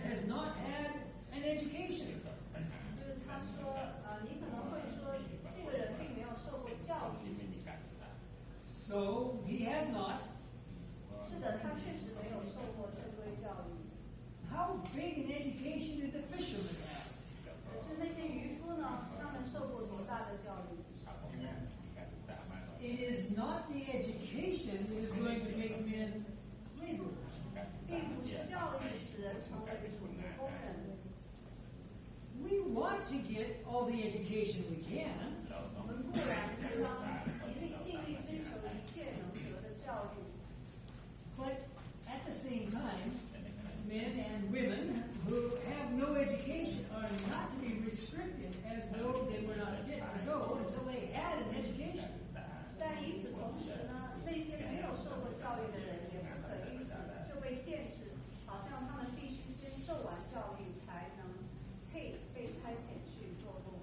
has not had an education. 就是他说，你可能会说，这个人并没有受过教育。 So he has not. 是的，他确实没有受过正规教育。 How big an education did the fishermen have? 可是那些渔夫呢？他们受过多大的教育？ It is not the education that is going to make men laborers. 并不是教育使人成为主的工人。 We want to get all the education we can, 我们不然应当尽力追求一切能得的教育。 but at the same time, men and women who have no education are not to be restricted as though they were not fit to go until they had an education. 但与此同时呢，那些没有受过教育的人也不可因此就被限制，好像他们必须先受完教育才能配被差遣去做工。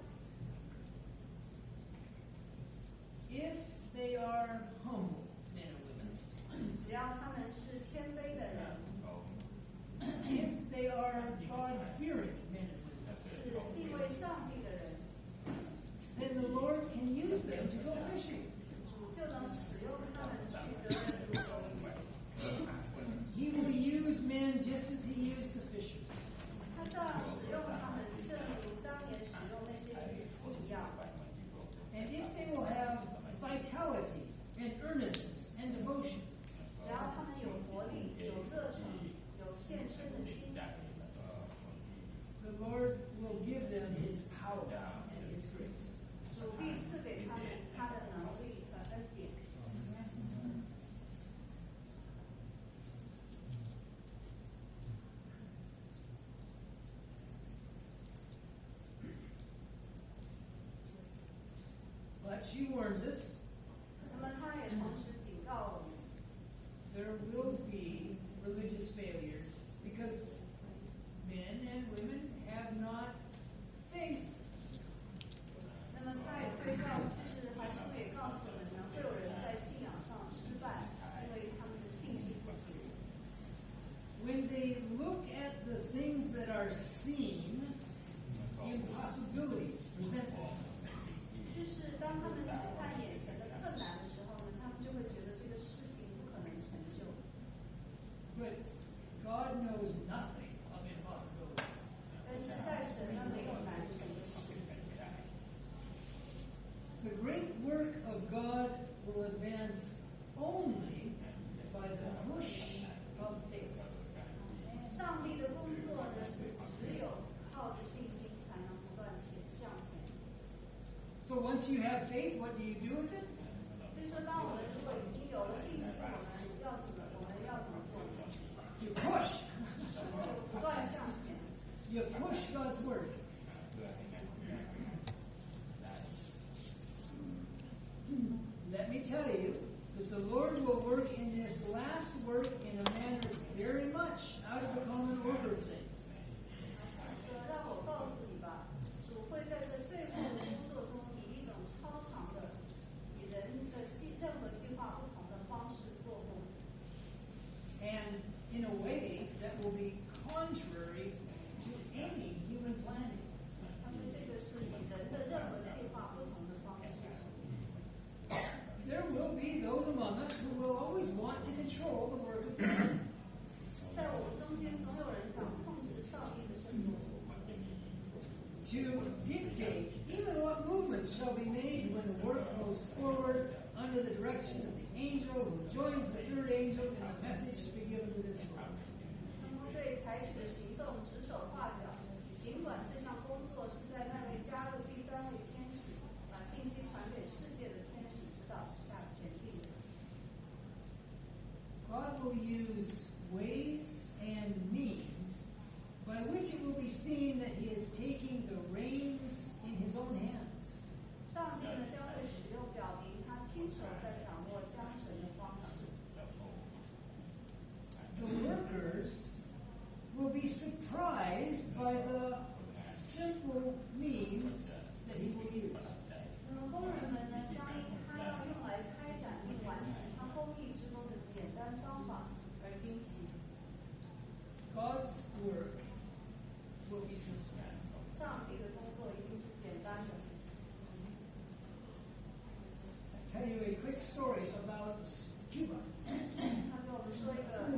If they are humble men and women, 只要他们是谦卑的人， if they are God-fearing men and women, 是敬畏上帝的人， then the Lord can use them to go fishing. 主就能使用他们去得人如狗鱼。 He will use men just as he used the fishermen. 他照样使用他们，正如当年使用那些渔夫一样。 And if they will have vitality and earnestness and devotion, 只要他们有活力、有热忱、有献身的心， the Lord will give them his power and his grace. 主必赐给他们他的能力和恩典。 But she warns us 那么他也同时警告我们， there will be religious failures because men and women have not faith. 那么他也会就是还是会告诉我们呢，会有人在信仰上失败，因为他们的信心不足。 When they look at the things that are seen, impossibilities present themselves. 就是当他们只看眼前的困难的时候呢，他们就会觉得这个事情不可能成就。 But God knows nothing of impossibilities. 但是在神呢，没有难成的事。 The great work of God will advance only by the push of faith. 上帝的工作呢，是只有靠着信心才能不断向前。 So once you have faith, what do you do with it? 所以说，当我们如果已经有了信心，我们要怎么做呢？ You push. 我们就不断向前。 You push God's work. Let me tell you that the Lord will work in this last work in a manner very much out of the common order of things. 说让我告诉你吧，主会在这最后的工作中，以一种超常的、与人的任何计划不同的方式做工。 And in a way that will be contrary to any human planning. 他说这个是与人的任何计划不同的方式。 There will be those among us who will always want to control the work of God. 在我们中间，总有人想控制上帝的圣作， To dictate even what movements shall be made when the work goes forward under the direction of the angel who joins the third angel in the message to be given to this world. 他们对采取的行动指手画脚，尽管这项工作是在那位加入第三位天使，把信息传给世界的天使指导之下前进的。 God will use ways and means by which it will be seen that he is taking the reins in his own hands. 上帝呢将会使用表明他亲手在掌握缰绳的方式。 The workers will be surprised by the simple means that he will use. 那么工人们呢，将他要用来开展并完成他工艺之中的简单方法而惊奇。 God's work easy. 上帝的工作一定是简单的。I'll tell you a quick story about Cuba. 他给我们说一个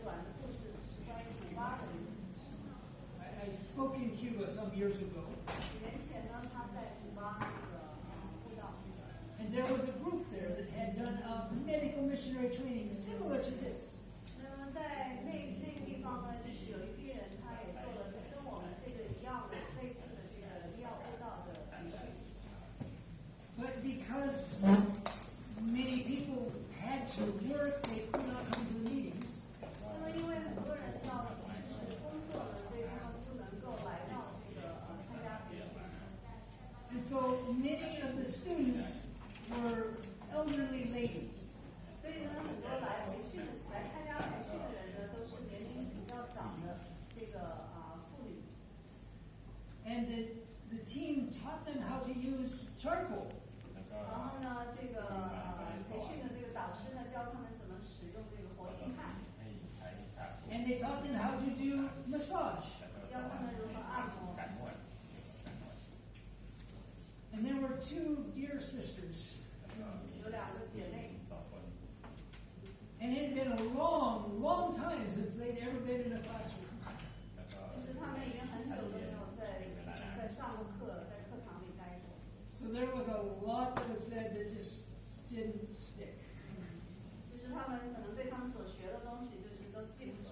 短的故事，是关于古巴的。I spoke in Cuba some years ago, 几年前呢，他在古巴布道， and there was a group there that had done a medical missionary training similar to this. 那么在那个地方呢，就是有一批人，他也做了跟我们这个一样的类似的这个医药布道的培训。But because many people had to work, they could not come to the meetings. 那么因为很多人要就是工作了，所以他们不能够来到这个参加培训。 And so many of the students were elderly ladies. 所以呢，很多来参加培训的人呢，都是年龄比较长的这个妇女。 And the team taught them how to use charcoal. 然后呢，这个培训的这个导师呢，教他们怎么使用这个活性炭， And they taught them how to do massage. 教他们如何按摩。 And there were two dear sisters. 有两个姐妹， And it had been a long, long time since they'd ever been in a classroom. 就是他们已经很久都没有在上过课，在课堂里待过。 So there was a lot that was said that just didn't stick. 就是他们可能对他们所学的东西，就是都记不住。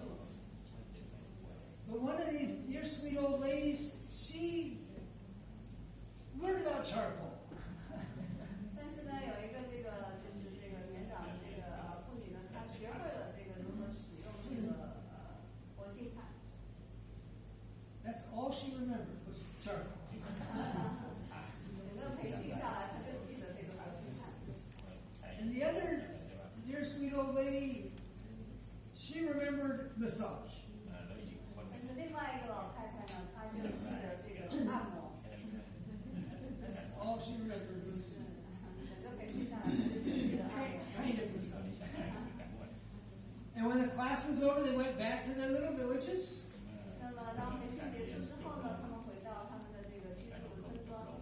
But one of these dear sweet old ladies, she learned about charcoal. 但是呢，有一个就是这个年长的这个妇女呢，她学会了这个如何使用这个活性炭。 That's all she remembered was charcoal. 整个培训下来，她就记得这个活性炭。 And the other dear sweet old lady, she remembered massage. 但是另外一个老太太呢，她就记得这个按摩。 That's all she remembered was 整个培训下来，她就记得按摩。 kind of massage. And when the class was over, they went back to their little villages. 那么当培训结束之后呢，他们回到他们的这个居住的村庄。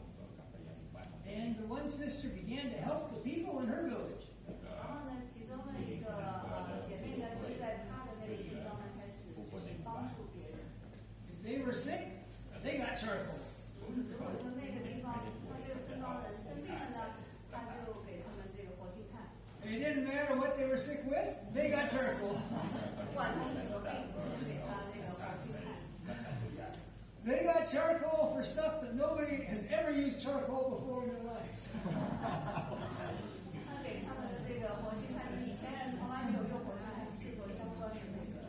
And the one sister began to help the people in her village. 然后呢，其中的一个姐妹呢，就在她的那个村庄呢，开始帮助别人。 If they were sick, they got charcoal. 如果说那个地方，他这个村庄的人生病了呢，他就给他们这个活性炭。 It didn't matter what they were sick with, they got charcoal. 不管他是什么病，就给他这个活性炭。 They got charcoal for stuff that nobody has ever used charcoal before in their lives. 他给他们的这个活性炭，以前人从来没有用活性炭制作相关的这个。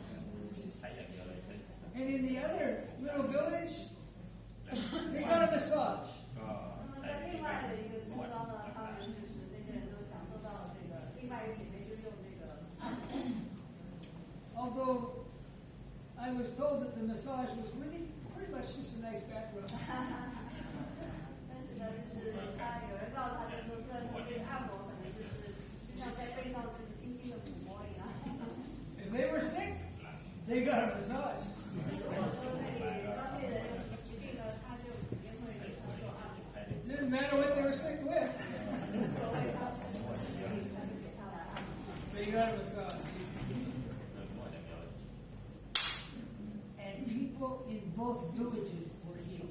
And in the other little village, they got a massage. 那么在另外的一个村庄呢，他们就是那些人都享受到了这个，另外一个姐妹就用这个按摩。 Although I was told that the massage was really pretty much just a nice back rub. 但是呢，就是他有人告诉他，就说虽然说这个按摩可能就是就像在背上就是轻轻的抚摸一样。 If they were sick, they got a massage. 如果说那当地人有什么疾病呢，他就肯定会给他做按摩。 It didn't matter what they were sick with, 无所谓他什么疾病，他就给他来按摩。 they got a massage. And people in both villages were healed.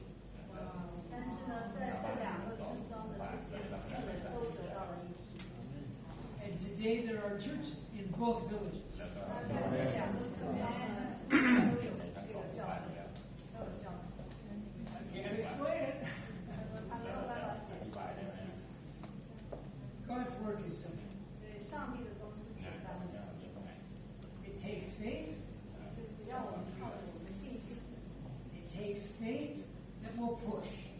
但是呢，在这两个村庄的这些病人都得到了医治。 And today there are churches in both villages. 那在这两个村庄呢，都有这个教会，都有教会。 I can't explain it. 他没有办法解释这件事情。 God's work is simple. 所以上帝的都是简单的， It takes faith. 就是要我们靠着我们的信心， It takes faith that will push.